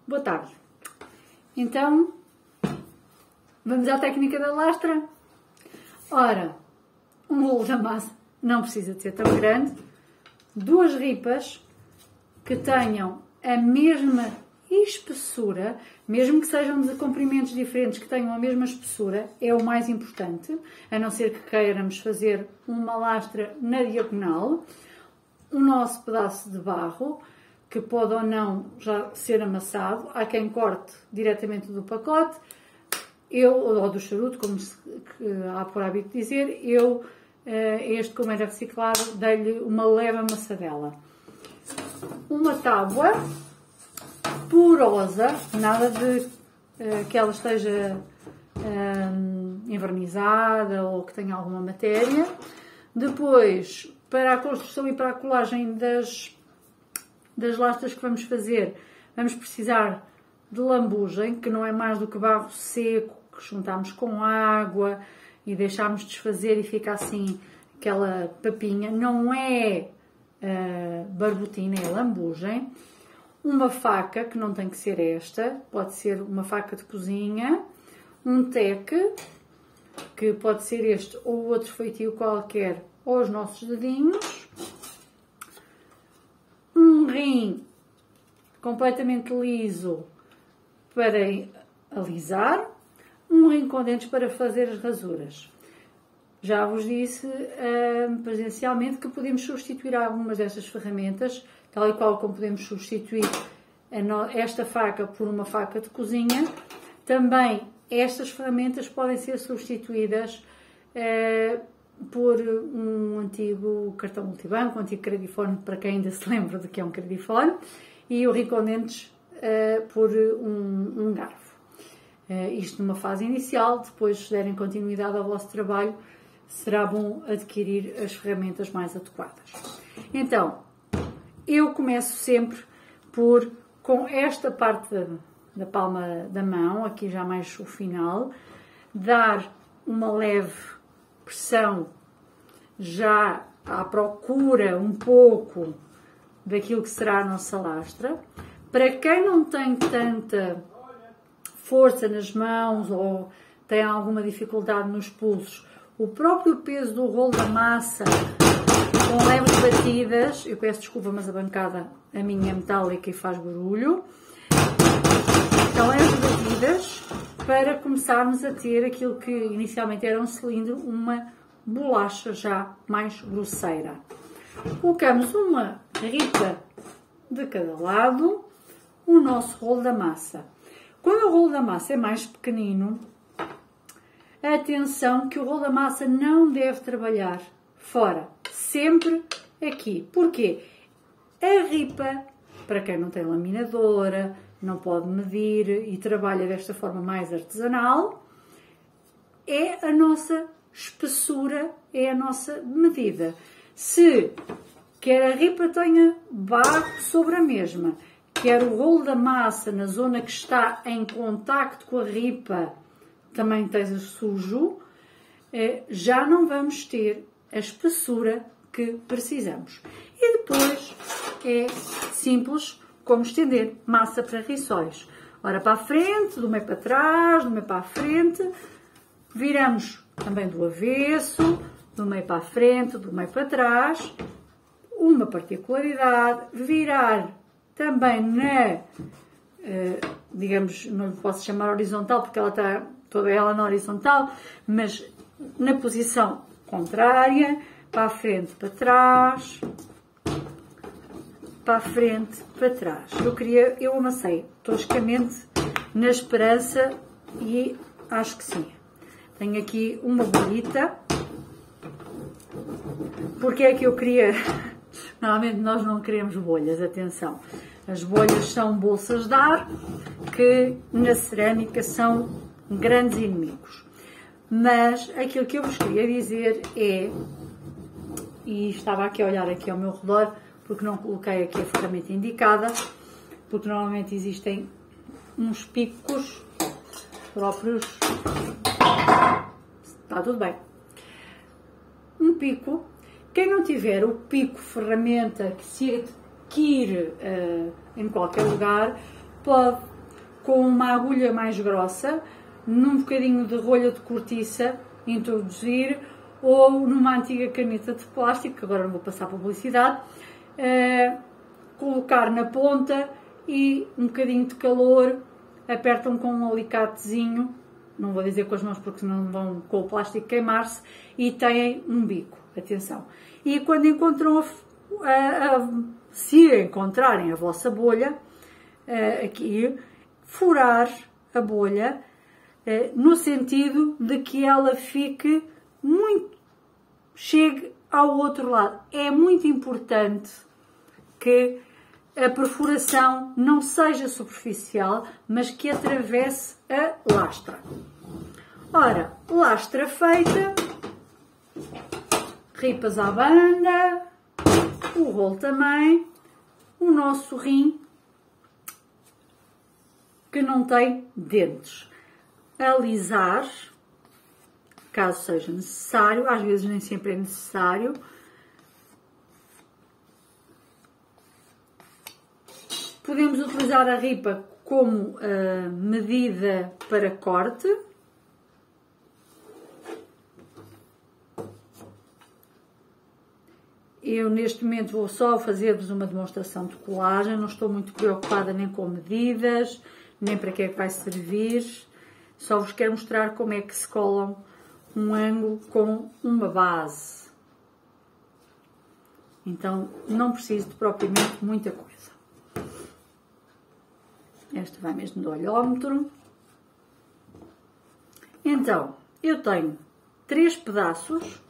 Boa tarde. Então, vamos à técnica da lastra? Ora, um rolo da massa não precisa de ser tão grande, duas ripas que tenham a mesma espessura, mesmo que sejam de comprimentos diferentes, que tenham a mesma espessura, é o mais importante, a não ser que queiramos fazer uma lastra na diagonal, o nosso pedaço de barro, que pode ou não já ser amassado, há quem corte diretamente do pacote, ou do charuto, como há por hábito dizer, este como era reciclado, dei-lhe uma leve amassadela. Uma tábua porosa, nada de que ela esteja envernizada ou que tenha alguma matéria. Depois, para a construção e para a colagem das lastras que vamos fazer, vamos precisar de lambugem, que não é mais do que barro seco, que juntamos com água e deixamos desfazer e fica assim aquela papinha. Não é barbotina, é lambugem. Uma faca, que não tem que ser esta, pode ser uma faca de cozinha. Um teque, que pode ser este ou outro feitio qualquer, aos nossos dedinhos. Um rim completamente liso para alisar. Um rim com dentes para fazer as rasuras. Já vos disse presencialmente que podemos substituir algumas destas ferramentas, tal e qual como podemos substituir esta faca por uma faca de cozinha. Também estas ferramentas podem ser substituídas por um antigo cartão multibanco, um antigo credifone, para quem ainda se lembra de que é um credifone, e o rim com dentes por um garfo. Isto numa fase inicial. Depois, se derem continuidade ao vosso trabalho, será bom adquirir as ferramentas mais adequadas. Então, eu começo sempre com esta parte da palma da mão, aqui já mais o final, dar uma leve pressão já à procura um pouco daquilo que será a nossa lastra. Para quem não tem tanta força nas mãos ou tem alguma dificuldade nos pulsos, o próprio peso do rolo da massa, com leves batidas, eu peço desculpa, mas a bancada, a minha é metálica e faz barulho, então leves batidas para começarmos a ter aquilo que inicialmente era um cilindro, uma bolacha já mais grosseira. Colocamos uma ripa de cada lado, o nosso rolo da massa. Quando o rolo da massa é mais pequenino, atenção que o rolo da massa não deve trabalhar fora, sempre aqui. Porquê? A ripa, para quem não tem laminadora, não pode medir e trabalha desta forma mais artesanal, é a nossa espessura, é a nossa medida. Se quer a ripa tenha barro sobre a mesma, quer o rolo da massa na zona que está em contacto com a ripa também esteja sujo, já não vamos ter a espessura que precisamos. E depois é simples como estender massa para rissóis. Ora para a frente, do meio para trás, do meio para a frente, viramos também do avesso, do meio para a frente, do meio para trás. Uma particularidade, virar também digamos, não lhe posso chamar horizontal porque ela está toda ela na horizontal, mas na posição contrária, para a frente, para trás, para a frente, para trás. Eu amassei toscamente na esperança e acho que sim. Tenho aqui uma bolita. Porque é que eu queria... Normalmente nós não queremos bolhas, atenção. As bolhas são bolsas de ar que na cerâmica são grandes inimigos. Mas aquilo que eu vos queria dizer é, e estava aqui a olhar aqui ao meu redor, porque não coloquei aqui a ferramenta indicada, porque normalmente existem uns picos próprios. Está tudo bem. Um pico. Quem não tiver o pico ferramenta que se adquire em qualquer lugar, pode com uma agulha mais grossa, num bocadinho de rolha de cortiça, introduzir, ou numa antiga caneta de plástico, que agora não vou passar publicidade, colocar na ponta e um bocadinho de calor, apertam com um alicatezinho, não vou dizer com as mãos porque senão vão com o plástico queimar-se, e têm um bico, atenção. E quando encontram, se encontrarem a vossa bolha, aqui, furar a bolha, no sentido de que ela fique chegue ao outro lado. É muito importante que a perfuração não seja superficial, mas que atravesse a lastra. Ora, lastra feita, ripas à banda, o rolo também, o nosso rim que não tem dentes. Alisar, caso seja necessário, às vezes nem sempre é necessário. Podemos utilizar a ripa como medida para corte. Eu neste momento vou só fazer-vos uma demonstração de colagem, não estou muito preocupada nem com medidas, nem para que é que vai servir. Só vos quero mostrar como é que se colam um ângulo com uma base. Então não preciso de propriamente muita coisa. Esta vai mesmo do olhómetro. Então, eu tenho 3 pedaços.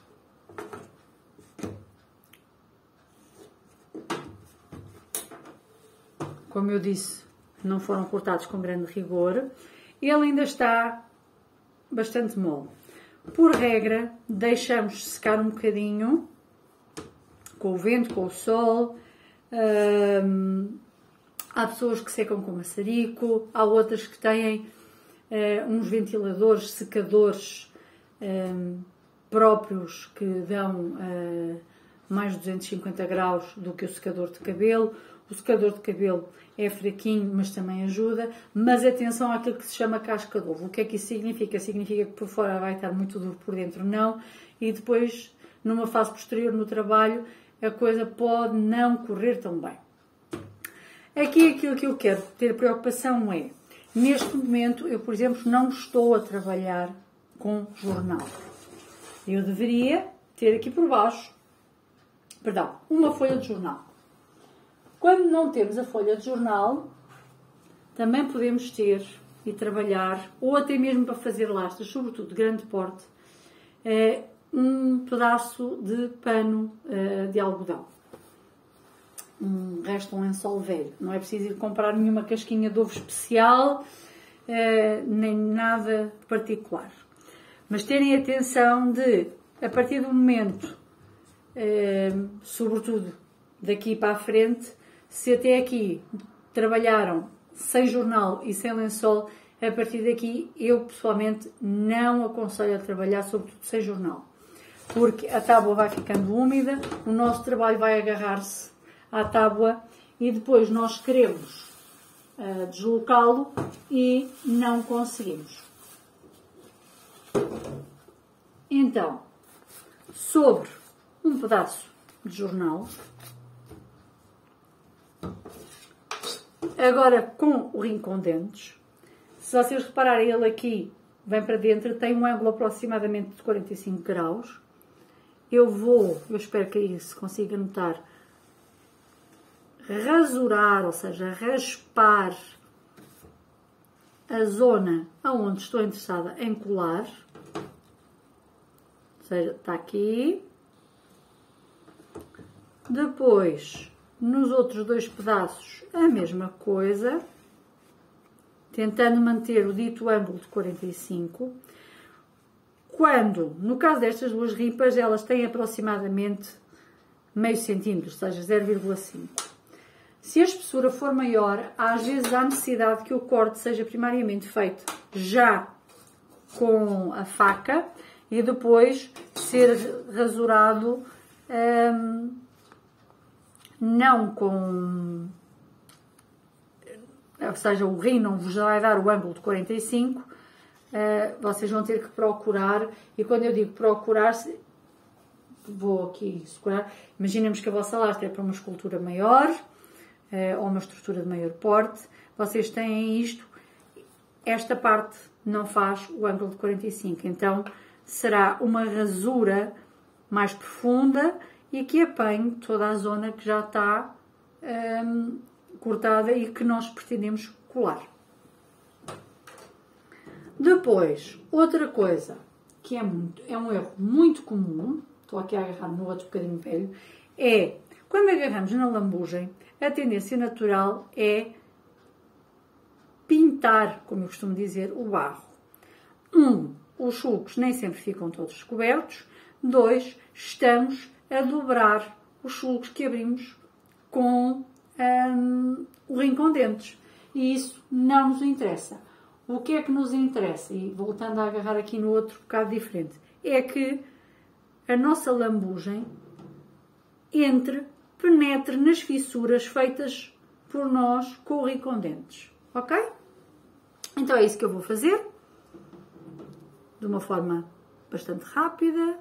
Como eu disse, não foram cortados com grande rigor. Ele ainda está bastante mole. Por regra, deixamos secar um bocadinho, com o vento, com o sol. Há pessoas que secam com maçarico, há outras que têm uns ventiladores, secadores próprios que dão mais de 250 graus do que o secador de cabelo. O secador de cabelo é fraquinho, mas também ajuda. Mas atenção àquilo que se chama casca de ovo. O que é que isso significa? Significa que por fora vai estar muito duro, por dentro não. E depois, numa fase posterior no trabalho, a coisa pode não correr tão bem. Aqui aquilo que eu quero ter preocupação é, neste momento, eu, por exemplo, não estou a trabalhar com jornal. Eu deveria ter aqui por baixo, perdão, uma folha de jornal. Quando não temos a folha de jornal, também podemos ter e trabalhar, ou até mesmo para fazer lastas, sobretudo de grande porte, um pedaço de pano de algodão. Resta um lençol velho. Não é preciso ir comprar nenhuma casquinha de ovo especial, nem nada particular. Mas terem atenção de, a partir do momento, sobretudo daqui para a frente, se até aqui trabalharam sem jornal e sem lençol, a partir daqui eu pessoalmente não aconselho a trabalhar, sobretudo sem jornal. Porque a tábua vai ficando úmida, o nosso trabalho vai agarrar-se à tábua e depois nós queremos deslocá-lo e não conseguimos. Então, sobre um pedaço de jornal, agora com o rim com dentes, se vocês repararem, ele aqui vem para dentro, tem um ângulo aproximadamente de 45 graus. Eu espero que aí se consiga notar, rasurar, ou seja, raspar a zona aonde estou interessada em colar. Ou seja, está aqui. Depois, nos outros 2 pedaços, a mesma coisa, tentando manter o dito ângulo de 45. Quando, no caso destas 2 ripas, elas têm aproximadamente meio centímetro, ou seja, 0,5. Se a espessura for maior, às vezes há necessidade que o corte seja primariamente feito já com a faca e depois ser rasurado não com ou seja, o rim não vos vai dar o ângulo de 45, vocês vão ter que procurar, e quando eu digo procurar, vou aqui segurar, imaginemos que a vossa lastra é para uma escultura maior, ou uma estrutura de maior porte, vocês têm isto, esta parte não faz o ângulo de 45, então será uma rasura mais profunda e que apanhe toda a zona que já está cortada e que nós pretendemos colar. Depois, outra coisa que é um erro muito comum, estou aqui a agarrar no outro bocadinho velho, é quando agarramos na lambugem, a tendência natural é pintar, como eu costumo dizer, o barro. Os sulcos nem sempre ficam todos descobertos. 2, estamos a dobrar os sulcos que abrimos com o rim com dentes. E isso não nos interessa. O que é que nos interessa? E voltando a agarrar aqui no outro bocado diferente, é que a nossa lambugem penetre nas fissuras feitas por nós com o rim com dentes. Ok? Então é isso que eu vou fazer. De uma forma bastante rápida.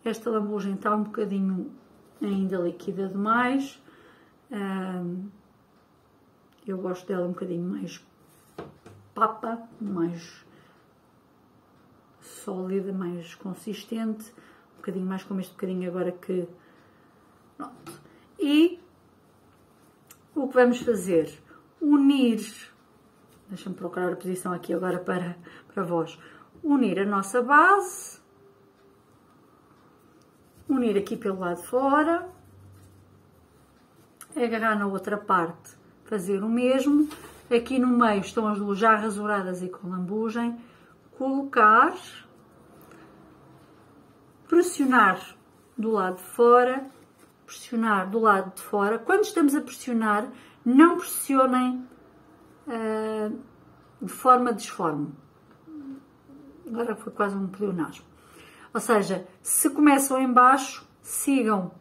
Esta lambugem está um bocadinho ainda líquida demais. Eu gosto dela um bocadinho mais papa, mais sólida, mais consistente. Um bocadinho mais como este bocadinho agora que... Pronto. E o que vamos fazer? Unir... Deixa-me procurar a posição aqui agora para vós. Unir a nossa base. Unir aqui pelo lado de fora. Agarrar na outra parte. Fazer o mesmo. Aqui no meio estão as duas já rasuradas e com lambugem. Colocar. Pressionar do lado de fora. Pressionar do lado de fora. Quando estamos a pressionar, não pressionem de forma disforme. Agora foi quase um pleonasmo. Ou seja, se começam em baixo, sigam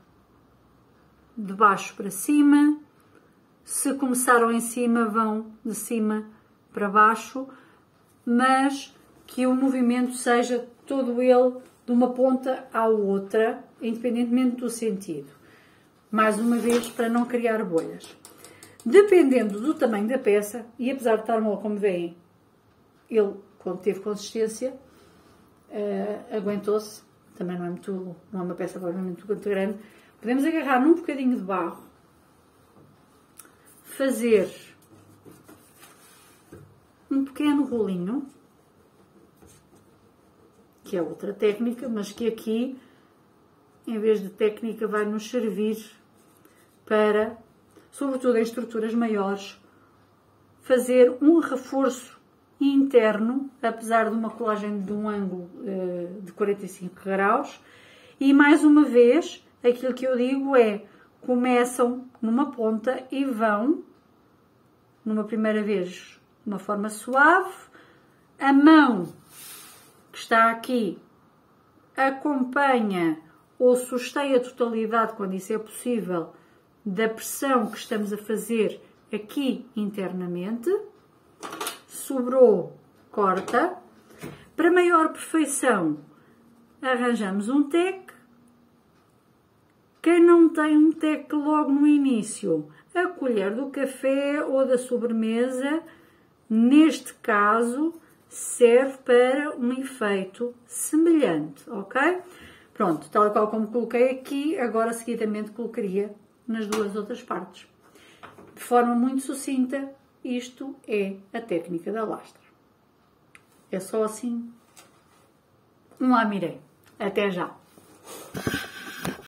de baixo para cima. Se começaram em cima, vão de cima para baixo. Mas que o movimento seja todo ele de uma ponta à outra, independentemente do sentido. Mais uma vez, para não criar bolhas. Dependendo do tamanho da peça, e apesar de estar mole, como veem, ele, quando teve consistência, aguentou-se. Também não é uma peça provavelmente muito grande. Podemos agarrar num bocadinho de barro, fazer um pequeno rolinho, que é outra técnica, mas que aqui, em vez de técnica, vai nos servir para, sobretudo em estruturas maiores, fazer um reforço interno, apesar de uma colagem de um ângulo de 45 graus. E mais uma vez, aquilo que eu digo é, começam numa ponta e vão, numa primeira vez, de uma forma suave. A mão que está aqui acompanha ou sustém a totalidade, quando isso é possível, da pressão que estamos a fazer aqui internamente. Sobrou, corta. Para maior perfeição, arranjamos um tec. Quem não tem um tec logo no início, a colher do café ou da sobremesa, neste caso, serve para um efeito semelhante, ok? Pronto, tal e qual como coloquei aqui, agora seguidamente colocaria nas duas outras partes. De forma muito sucinta, isto é a técnica da lastra. É só assim. Um lamiré. Até já!